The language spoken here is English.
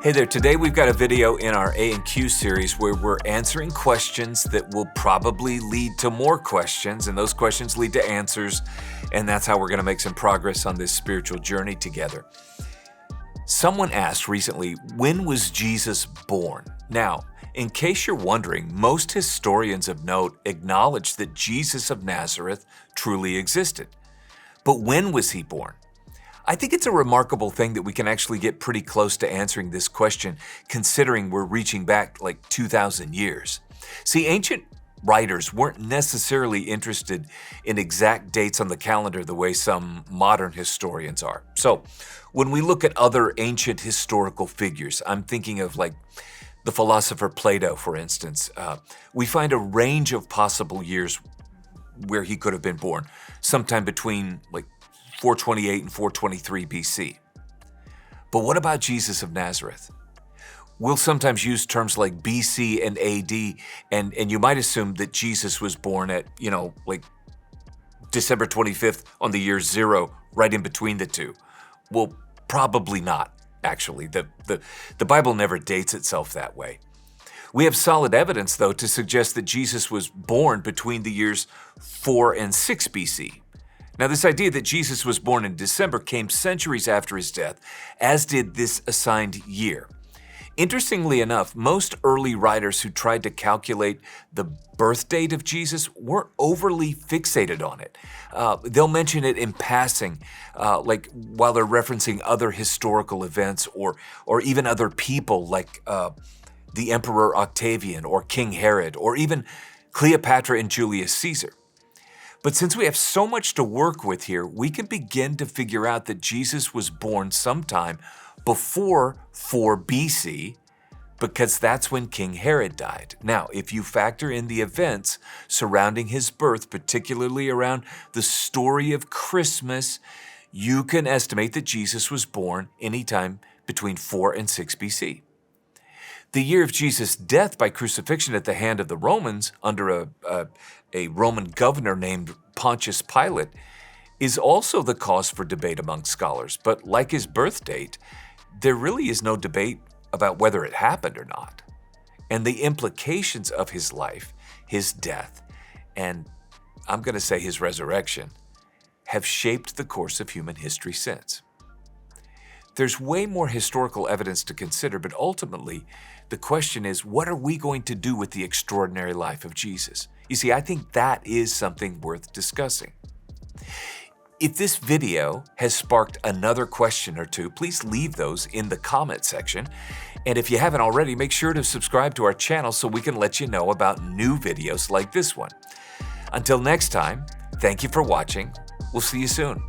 Hey there, today we've got a video in our A&Q series where we're answering questions that will probably lead to more questions, and those questions lead to answers, and that's how we're going to make some progress on this spiritual journey together. Someone asked recently, when was Jesus born? Now, in case you're wondering, most historians of note acknowledge that Jesus of Nazareth truly existed. But when was he born? I think it's a remarkable thing that we can actually get pretty close to answering this question, considering we're reaching back like 2,000 years. See, ancient writers weren't necessarily interested in exact dates on the calendar the way some modern historians are. So, when we look at other ancient historical figures, I'm thinking of like the philosopher Plato, for instance, we find a range of possible years where he could have been born, sometime between like 428 and 423 BC. But what about Jesus of Nazareth? We'll sometimes use terms like BC and AD, and you might assume that Jesus was born at, like December 25th on the year 0, right in between the two. Well, probably not, actually. The Bible never dates itself that way. We have solid evidence, though, to suggest that Jesus was born between the years 4 and 6 BC. Now, this idea that Jesus was born in December came centuries after his death, as did this assigned year. Interestingly enough, most early writers who tried to calculate the birth date of Jesus weren't overly fixated on it. They'll mention it in passing, like while they're referencing other historical events or even other people like the Emperor Octavian or King Herod or even Cleopatra and Julius Caesar. But since we have so much to work with here, we can begin to figure out that Jesus was born sometime before 4 BC, because that's when King Herod died. Now, if you factor in the events surrounding his birth, particularly around the story of Christmas, you can estimate that Jesus was born anytime between 4 and 6 BC. The year of Jesus' death by crucifixion at the hand of the Romans under a Roman governor named Pontius Pilate is also the cause for debate among scholars. But like his birth date, there really is no debate about whether it happened or not. And the implications of his life, his death, and I'm going to say his resurrection, have shaped the course of human history since. There's way more historical evidence to consider, but ultimately, the question is, what are we going to do with the extraordinary life of Jesus? You see, I think that is something worth discussing. If this video has sparked another question or two, please leave those in the comment section. And if you haven't already, make sure to subscribe to our channel so we can let you know about new videos like this one. Until next time, thank you for watching. We'll see you soon.